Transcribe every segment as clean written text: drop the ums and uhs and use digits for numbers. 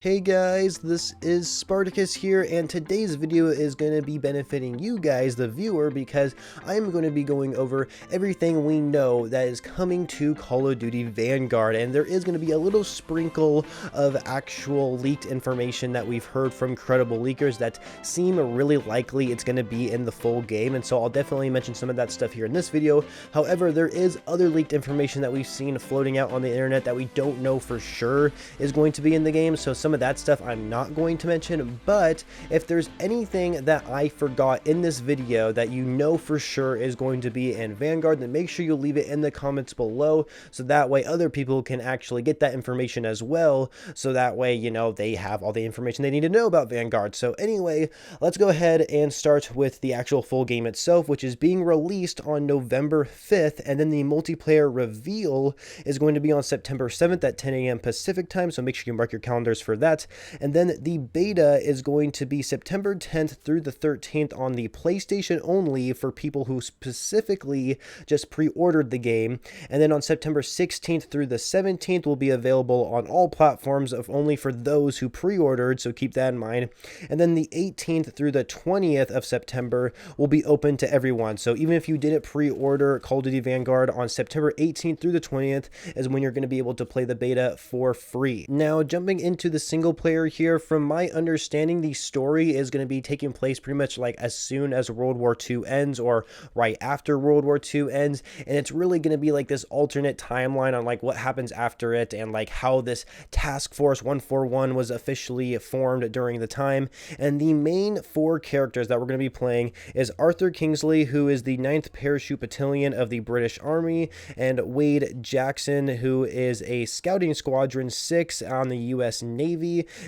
Hey guys, this is Spartacus here, and today's video is going to be benefiting you guys, the viewer, because I'm going to be going over everything we know that is coming to Call of Duty Vanguard, and there is going to be a little sprinkle of actual leaked information that we've heard from credible leakers that seem really likely it's going to be in the full game, and so I'll definitely mention some of that stuff here in this video. However, there is other leaked information that we've seen floating out on the internet that we don't know for sure is going to be in the game, so some of that stuff I'm not going to mention. But if there's anything that I forgot in this video that you know for sure is going to be in Vanguard, then make sure you leave it in the comments below, so that way other people can actually get that information as well, so that way, you know, they have all the information they need to know about Vanguard. So anyway, let's go ahead and start with the actual full game itself, which is being released on November 5th, and then the multiplayer reveal is going to be on September 7th at 10 a.m. Pacific time, so make sure you mark your calendars for that. And then the beta is going to be September 10th through the 13th on the PlayStation only for people who specifically just pre-ordered the game. And then on September 16th through the 17th will be available on all platforms of only for those who pre-ordered, so keep that in mind. And then the 18th through the 20th of September will be open to everyone. So even if you didn't pre-order Call of Duty Vanguard, on September 18th through the 20th is when you're going to be able to play the beta for free. Now, jumping into the single player here, from my understanding, the story is going to be taking place pretty much like as soon as World War II ends, or right after World War II ends, and it's really going to be like this alternate timeline on like what happens after it, and like how this Task Force 141 was officially formed during the time. And the main four characters that we're going to be playing is Arthur Kingsley, who is the 9th Parachute Battalion of the British Army, and Wade Jackson, who is a Scouting Squadron 6 on the U.S. Navy.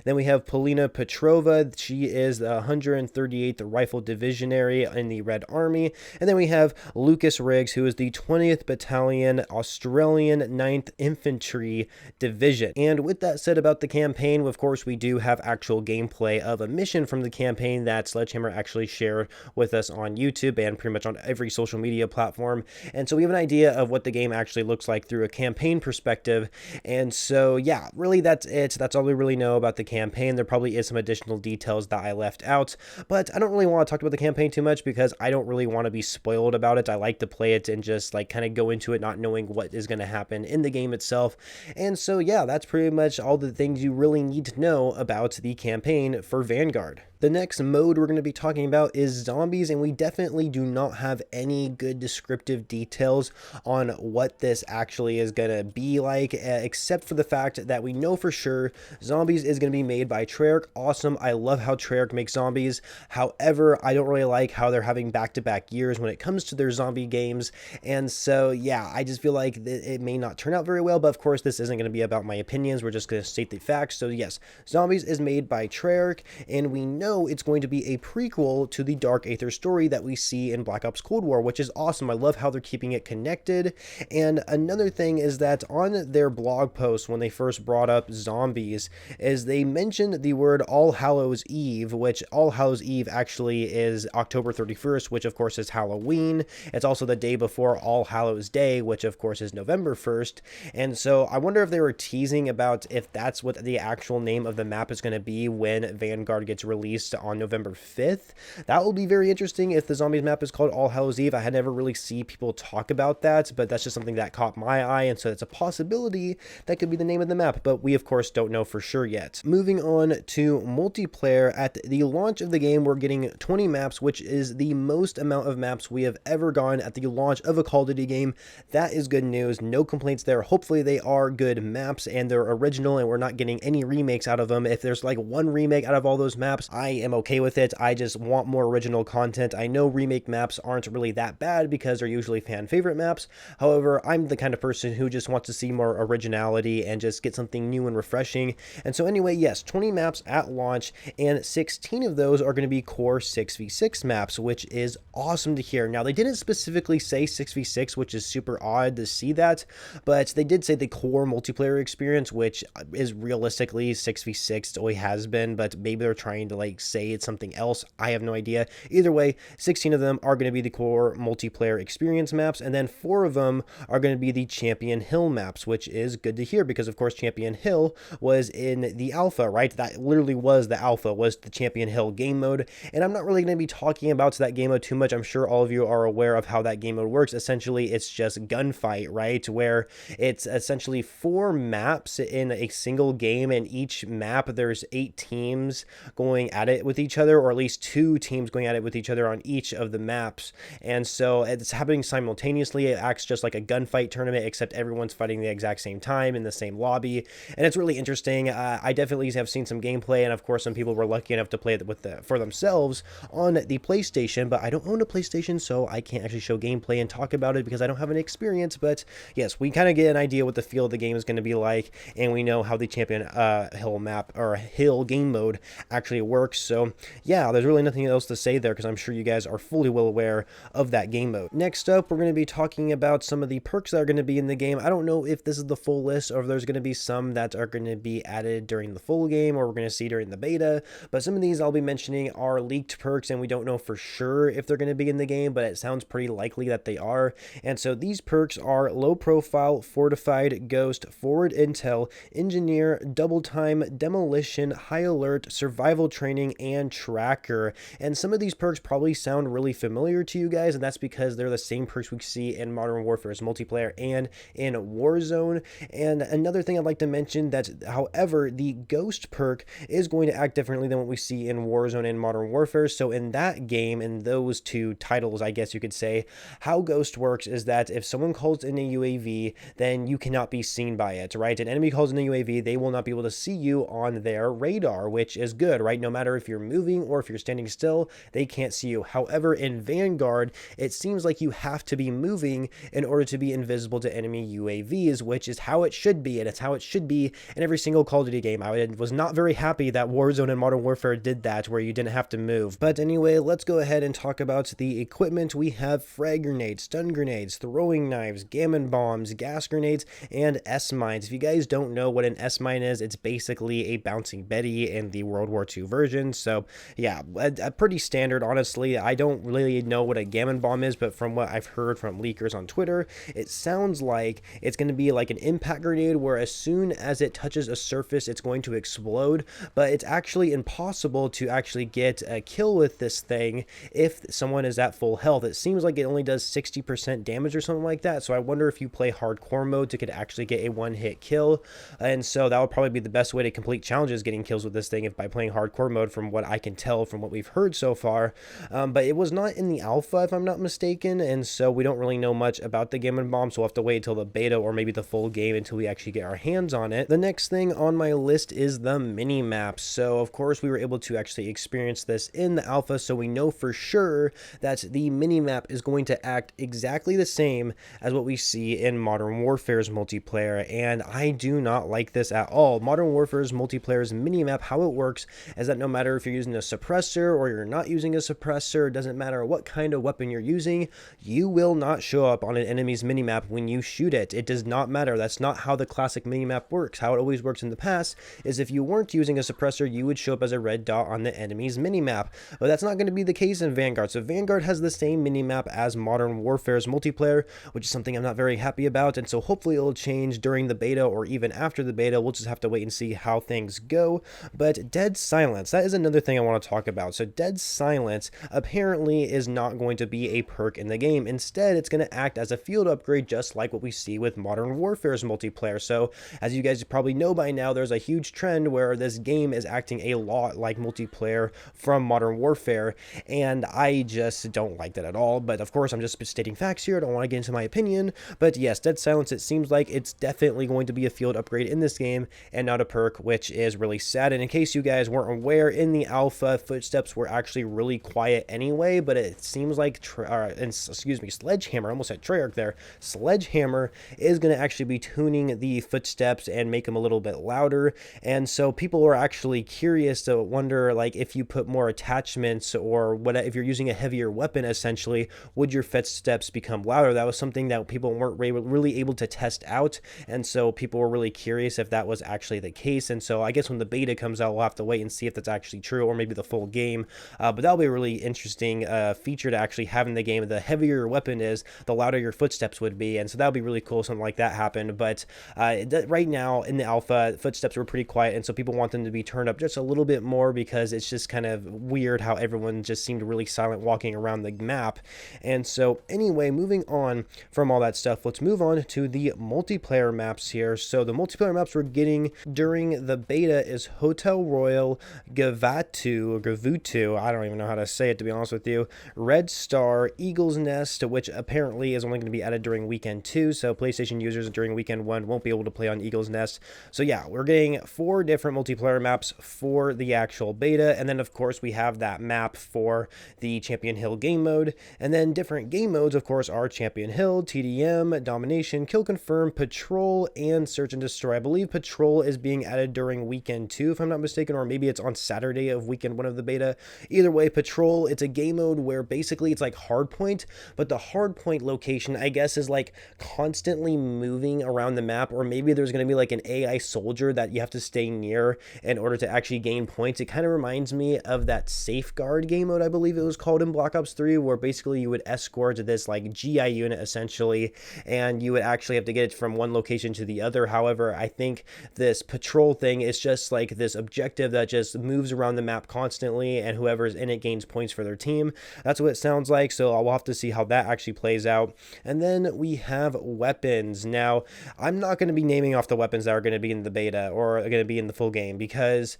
Then we have Polina Petrova. She is the 138th Rifle Divisionary in the Red Army. And then we have Lucas Riggs, who is the 20th Battalion Australian 9th Infantry Division. And with that said about the campaign, of course, we do have actual gameplay of a mission from the campaign that Sledgehammer actually shared with us on YouTube and pretty much on every social media platform. And so we have an idea of what the game actually looks like through a campaign perspective. And so, yeah, really that's it. That's all we really know about the campaign. There probably is some additional details that I left out, but I don't really want to talk about the campaign too much because I don't really want to be spoiled about it. I like to play it and just like kind of go into it not knowing what is going to happen in the game itself. And so, yeah, that's pretty much all the things you really need to know about the campaign for Vanguard. The next mode we're going to be talking about is zombies, and we definitely do not have any good descriptive details on what this actually is going to be like, except for the fact that we know for sure zombies is going to be made by Treyarch. Awesome. I love how Treyarch makes zombies. However, I don't really like how they're having back-to-back years when it comes to their zombie games, and so yeah, I just feel like it may not turn out very well, but of course this isn't going to be about my opinions. We're just going to state the facts. So yes, zombies is made by Treyarch, and we know it's going to be a prequel to the Dark Aether story that we see in Black Ops Cold War, which is awesome. I love how they're keeping it connected. And another thing is that on their blog post when they first brought up zombies is they mentioned the word All Hallows Eve, which All Hallows Eve actually is October 31st, which of course is Halloween. It's also the day before All Hallows Day, which of course is November 1st. And so I wonder if they were teasing about if that's what the actual name of the map is going to be when Vanguard gets released on November 5th. That will be very interesting if the zombies map is called All Hallows Eve. I had never really seen people talk about that, but that's just something that caught my eye, and so it's a possibility that could be the name of the map, but we of course don't know for sure yet. Moving on to multiplayer, at the launch of the game we're getting 20 maps, which is the most amount of maps we have ever gotten at the launch of a Call of Duty game. That is good news. No complaints there. Hopefully they are good maps and they're original and we're not getting any remakes out of them. If there's like one remake out of all those maps, I am okay with it. I just want more original content. I know remake maps aren't really that bad because they're usually fan favorite maps. However, I'm the kind of person who just wants to see more originality and just get something new and refreshing. And so anyway, yes, 20 maps at launch, and 16 of those are going to be core 6v6 maps, which is awesome to hear. Now, they didn't specifically say 6v6, which is super odd to see that, but they did say the core multiplayer experience, which is realistically 6v6. It always has been, but maybe they're trying to like like say it's something else. I have no idea. Either way, 16 of them are going to be the core multiplayer experience maps, and then 4 of them are going to be the Champion Hill maps, which is good to hear because of course Champion Hill was in the alpha, right? That literally was the alpha, was the Champion Hill game mode, and I'm not really going to be talking about that game mode too much. I'm sure all of you are aware of how that game mode works. Essentially, it's just gunfight, right? Where it's essentially 4 maps in a single game, and each map there's 8 teams going at it with each other, or at least 2 teams going at it with each other on each of the maps, and so it's happening simultaneously. It acts just like a gunfight tournament, except everyone's fighting the exact same time in the same lobby, and it's really interesting. I definitely have seen some gameplay, and of course some people were lucky enough to play it for themselves on the PlayStation, but I don't own a PlayStation, so I can't actually show gameplay and talk about it because I don't have any experience. But yes, we kind of get an idea what the feel of the game is going to be like, and we know how the Champion Hill map or Hill game mode actually works. So yeah, there's really nothing else to say there because I'm sure you guys are fully well aware of that game mode. Next up, we're going to be talking about some of the perks that are going to be in the game. I don't know if this is the full list or if there's going to be some that are going to be added during the full game or we're going to see during the beta, but some of these I'll be mentioning are leaked perks, and we don't know for sure if they're going to be in the game, but it sounds pretty likely that they are. And so these perks are low profile, fortified, ghost, forward intel, engineer, double time, demolition, high alert, survival training, and tracker. And some of these perks probably sound really familiar to you guys, and that's because they're the same perks we see in Modern Warfare's multiplayer and in Warzone. And another thing I'd like to mention that, however, the ghost perk is going to act differently than what we see in Warzone and Modern Warfare. So in that game, in those 2 titles, I guess you could say, how ghost works is that if someone calls in a UAV, then you cannot be seen by it, right? An enemy calls in a UAV, they will not be able to see you on their radar, which is good, right? No matter if you're moving or if you're standing still, they can't see you. However, in Vanguard, it seems like you have to be moving in order to be invisible to enemy UAVs, which is how it should be, and it's how it should be in every single Call of Duty game. I was not very happy that Warzone and Modern Warfare did that, where you didn't have to move. But anyway, let's go ahead and talk about the equipment. We have frag grenades, stun grenades, throwing knives, gammon bombs, gas grenades, and S-mines. If you guys don't know what an S-mine is, it's basically a bouncing Betty in the World War II version. So yeah, a pretty standard, honestly. I don't really know what a gammon bomb is, but from what I've heard from leakers on Twitter, it sounds like it's going to be like an impact grenade where as soon as it touches a surface, it's going to explode, but it's actually impossible to actually get a kill with this thing if someone is at full health. It seems like it only does 60% damage or something like that, so I wonder if you play hardcore mode to could actually get a one-hit kill, and so that would probably be the best way to complete challenges, getting kills with this thing, if by playing hardcore mode, from what I can tell from what we've heard so far. But it was not in the alpha, if I'm not mistaken, and so we don't really know much about the gammon bomb, so we'll have to wait until the beta or maybe the full game until we actually get our hands on it. The next thing on my list is the mini maps. So of course we were able to actually experience this in the alpha, so we know for sure that the mini map is going to act exactly the same as what we see in Modern Warfare's multiplayer, and I do not like this at all. Modern Warfare's multiplayer's mini map, how it works is that no matter if you're using a suppressor or you're not using a suppressor, it doesn't matter what kind of weapon you're using, you will not show up on an enemy's minimap when you shoot it. It does not matter. That's not how the classic minimap works. How it always works in the past is if you weren't using a suppressor, you would show up as a red dot on the enemy's minimap. But that's not going to be the case in Vanguard. So Vanguard has the same minimap as Modern Warfare's multiplayer, which is something I'm not very happy about, and so hopefully it'll change during the beta or even after the beta. We'll just have to wait and see how things go. But Dead Silence, that is another thing I want to talk about. So Dead Silence apparently is not going to be a perk in the game. Instead, it's going to act as a field upgrade, just like what we see with Modern Warfare's multiplayer. So as you guys probably know by now, there's a huge trend where this game is acting a lot like multiplayer from Modern Warfare, and I just don't like that at all. But of course, I'm just stating facts here. I don't want to get into my opinion. But yes, Dead Silence, it seems like it's definitely going to be a field upgrade in this game and not a perk, which is really sad. And in case you guys weren't aware, in the alpha, footsteps were actually really quiet anyway, but it seems like Sledgehammer, I almost said Treyarch there, Sledgehammer is going to actually be tuning the footsteps and make them a little bit louder. And so people are actually curious to wonder, like, if you put more attachments or what, if you're using a heavier weapon, essentially, would your footsteps become louder? That was something that people weren't really able to test out, and so people were really curious if that was actually the case. And so I guess when the beta comes out, we'll have to wait and see if that's actually true, or maybe the full game. But that'll be a really interesting feature to actually have in the game. The heavier your weapon is, the louder your footsteps would be, and so that'll be really cool. Something like that happened. But right now in the alpha, footsteps were pretty quiet, and so people want them to be turned up just a little bit more, because it's just kind of weird how everyone just seemed really silent walking around the map. And so anyway, moving on from all that stuff, let's move on to the multiplayer maps here. So the multiplayer maps we're getting during the beta is Hotel Royal, Gavutu, I don't even know how to say it, to be honest with you, Red Star, Eagle's Nest, which apparently is only going to be added during weekend 2, so PlayStation users during weekend 1 won't be able to play on Eagle's Nest. So yeah, we're getting 4 different multiplayer maps for the actual beta, and then of course we have that map for the Champion Hill game mode, and then different game modes of course are Champion Hill, TDM, Domination, Kill Confirm, Patrol, and Search and Destroy. I believe Patrol is being added during weekend 2 if I'm not mistaken, or maybe it's on Saturday of weekend 1 of the beta. Either way, Patrol, it's a game mode where basically it's like hardpoint, but the hardpoint location I guess is like constantly moving around the map, or maybe there's going to be like an AI soldier that you have to stay near in order to actually gain points. It kind of reminds me of that Safeguard game mode, I believe it was called, in Black Ops 3, where basically you would escort this like GI unit essentially, and you would actually have to get it from one location to the other. However, I think this Patrol thing is just like this objective that just moves around the map constantly, and whoever's in it gains points for their team. That's what it sounds like, so I'll have to see how that actually plays out. And then we have weapons. Now, I'm not going to be naming off the weapons that are going to be in the beta or are going to be in the full game, because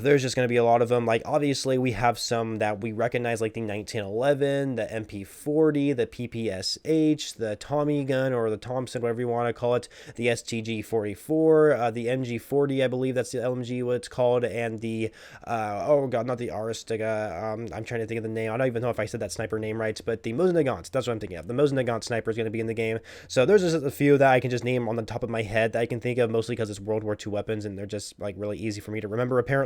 there's just going to be a lot of them. Like, obviously, we have some that we recognize, like the 1911, the MP40, the PPSH, the Tommy gun, or the Thompson, whatever you want to call it, the STG-44, the MG40, I believe that's the LMG, what it's called, and the, oh god, not the Aristiga, I'm trying to think of the name. I don't even know if I said that sniper name right, but the Mosin-Nagant, that's what I'm thinking of. The Mosin-Nagant sniper is going to be in the game. So there's just a few that I can just name on the top of my head that I can think of, mostly because it's World War II weapons, and they're just, like, really easy for me to remember, apparently.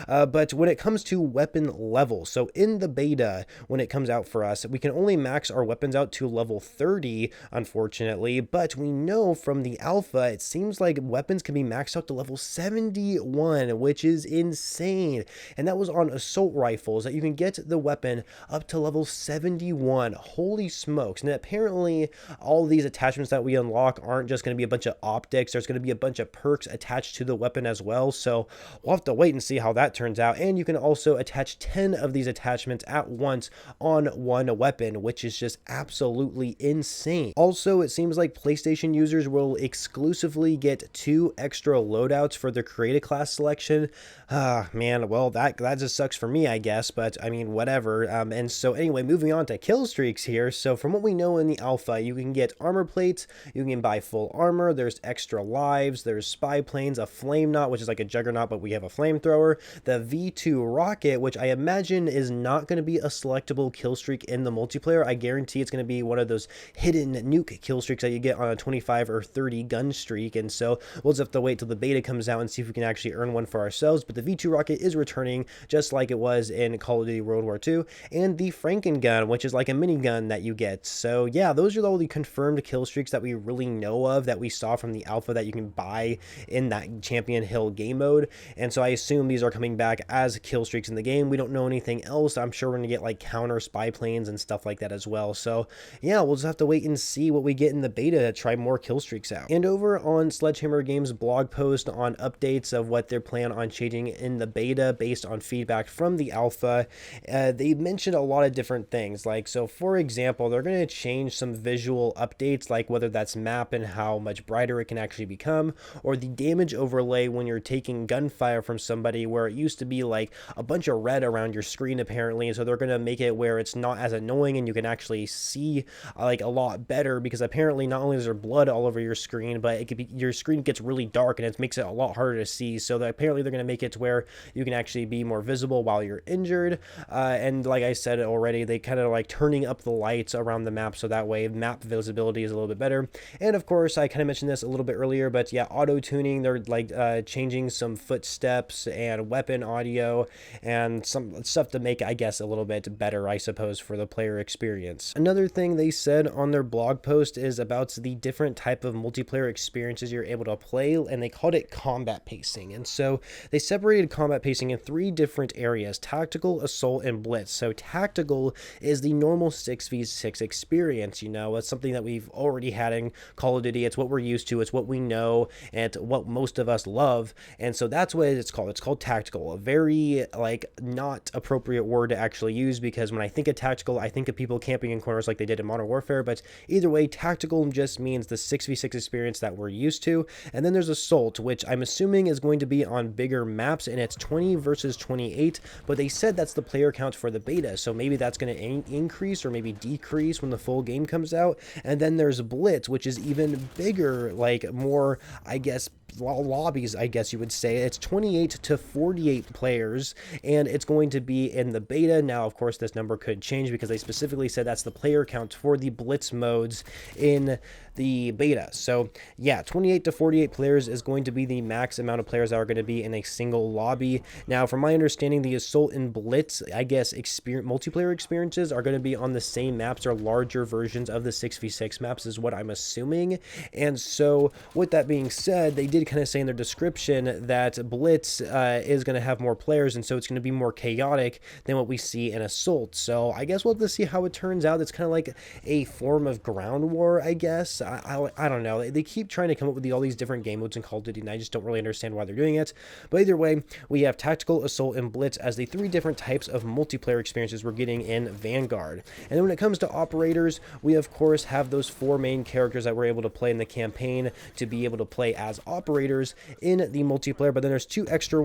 But when it comes to weapon level, so in the beta, when it comes out for us, we can only max our weapons out to level 30, unfortunately, but we know from the alpha, it seems like weapons can be maxed out to level 71, which is insane. And that was on assault rifles, that you can get the weapon up to level 71. Holy smokes. And apparently, all these attachments that we unlock aren't just going to be a bunch of optics. There's going to be a bunch of perks attached to the weapon as well, so we'll have to wait and see how that turns out. And you can also attach 10 of these attachments at once on one weapon, which is just absolutely insane. Also, it seems like PlayStation users will exclusively get 2 extra loadouts for their creative class selection. Man, well, that just sucks for me, I guess, but I mean, whatever. And so anyway, moving on to Killstreaks here. So from what we know in the alpha, you can get armor plates, you can buy full armor, there's extra lives, there's spy planes, a flame knot, which is like a juggernaut, but we have a flamethrower, the V2 rocket, which I imagine is not going to be a selectable killstreak in the multiplayer. I guarantee it's going to be one of those hidden nuke killstreaks that you get on a 25 or 30 gun streak, and so we'll just have to wait till the beta comes out and see if we can actually earn one for ourselves. But the V2 rocket is returning, just like it was in Call of Duty World War II, and the Franken gun, which is like a minigun that you get. So yeah, those are all the confirmed killstreaks that we really know of, that we saw from the alpha, that you can buy in that Champion Hill game mode. And so I assume these are coming back as kill streaks in the game. We don't know anything else. I'm sure we're going to get like counter spy planes and stuff like that as well. So yeah, we'll just have to wait and see what we get in the beta to try more kill streaks out. And over on Sledgehammer Games blog post on updates of what they're planning on changing in the beta based on feedback from the alpha, they mentioned a lot of different things. Like, so for example, they're going to change some visual updates, like whether that's map and how much brighter it can actually become, or the damage overlay when you're taking gunfire from somebody, where it used to be like a bunch of red around your screen apparently. So they're going to make it where it's not as annoying and you can actually see like a lot better, because apparently not only is there blood all over your screen, but it could be, your screen gets really dark and it makes it a lot harder to see. So that apparently they're going to make it to where you can actually be more visible while you're injured. And like I said already, they kind of like turning up the lights around the map, so that way map visibility is a little bit better. And of course, I kind of mentioned this a little bit earlier, but yeah, auto tuning, they're like changing some footsteps maps and weapon audio and some stuff to make, I guess, a little bit better, I suppose, for the player experience. Another thing they said on their blog post is about the different type of multiplayer experiences you're able to play, and they called it combat pacing. And so they separated combat pacing in 3 different areas: tactical, assault, and blitz. So tactical is the normal 6v6 experience. You know, it's something that we've already had in Call of Duty. It's what we're used to, it's what we know, and what most of us love. And so that's what it's called. It's called tactical. A very, like, not appropriate word to actually use, because when I think of tactical, I think of people camping in corners like they did in Modern Warfare. But either way, tactical just means the 6v6 experience that we're used to. And then there's assault, which I'm assuming is going to be on bigger maps, and it's 20 versus 28, but they said that's the player count for the beta, so maybe that's going to increase or maybe decrease when the full game comes out. And then there's blitz, which is even bigger, like more, I guess, lobbies, I guess you would say. It's 28 to 48 players, and it's going to be in the beta. Now, of course, this number could change because they specifically said that's the player count for the blitz modes in the beta. So yeah, 28 to 48 players is going to be the max amount of players that are going to be in a single lobby. Now, from my understanding, the assault and blitz, I guess, multiplayer experiences are going to be on the same maps or larger versions of the 6v6 maps is what I'm assuming. And so with that being said, they did kind of say in their description that blitz is going to have more players, and so it's going to be more chaotic than what we see in assault. So I guess we'll have to see how it turns out. It's kind of like a form of ground war, I guess. I don't know. They keep trying to come up with all these different game modes in Call of Duty, and I just don't really understand why they're doing it. But either way, we have tactical, assault, and blitz as the 3 different types of multiplayer experiences we're getting in Vanguard. And then when it comes to operators, we of course have those 4 main characters that we're able to play in the campaign to be able to play as operators in the multiplayer. But then there's 2 extra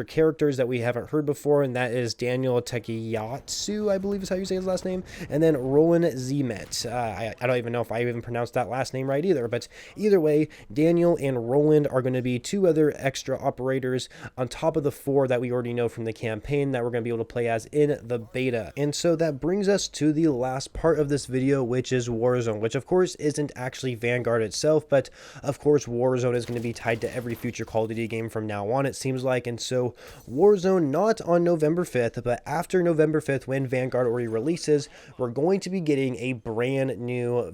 characters that we haven't heard before, and that is Daniel Takeyatsu, I believe is how you say his last name, and then Roland Zemet. I don't even know if I even pronounced that last name right either, but either way, Daniel and Roland are going to be 2 other extra operators on top of the 4 that we already know from the campaign that we're going to be able to play as in the beta. And so that brings us to the last part of this video, which is Warzone, which of course isn't actually Vanguard itself, but of course Warzone is going to be tied to every future Call of Duty game from now on, it seems like. And so Warzone, not on November 5th, but after November 5th, when Vanguard already releases, we're going to be getting a brand new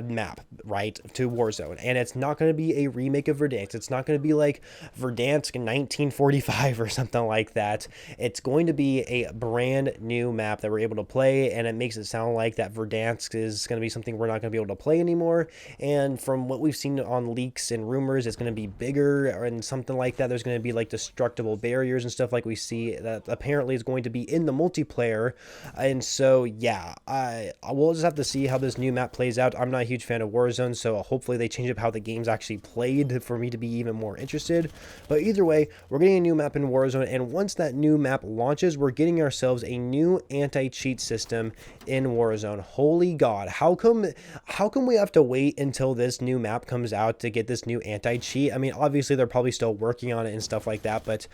map, right, to Warzone. And it's not going to be a remake of Verdansk. It's not going to be like Verdansk in 1945 or something like that. It's going to be a brand new map that we're able to play, and it makes it sound like that Verdansk is going to be something we're not going to be able to play anymore. And from what we've seen on leaks and rumors, it's going to be bigger and something like that. There's going to be like destructible barriers and stuff like we see that apparently is going to be in the multiplayer. And so yeah, we'll just have to see how this new map plays out. I'm not a huge fan of Warzone, so hopefully they change up how the game's actually played for me to be even more interested. But either way, we're getting a new map in Warzone, and once that new map launches, we're getting ourselves a new anti-cheat system in Warzone. Holy God, how come we have to wait until this new map comes out to get this new anti-cheat? I mean, obviously they're probably still working on it and stuff like that, but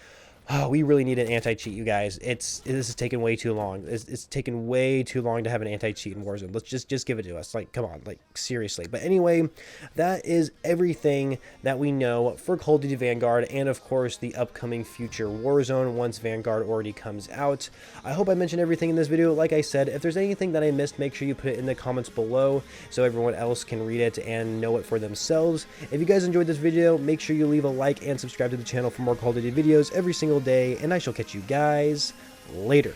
we really need an anti-cheat, you guys. This is taking way too long. It's taken way too long to have an anti-cheat in Warzone. Let's just give it to us. Like, come on, like, seriously. But anyway, that is everything that we know for Call of Duty Vanguard, and of course the upcoming future Warzone once Vanguard already comes out. I hope I mentioned everything in this video. Like I said, if there's anything that I missed, make sure you put it in the comments below so everyone else can read it and know it for themselves. If you guys enjoyed this video, make sure you leave a like and subscribe to the channel for more Call of Duty videos every single day, and I shall catch you guys later.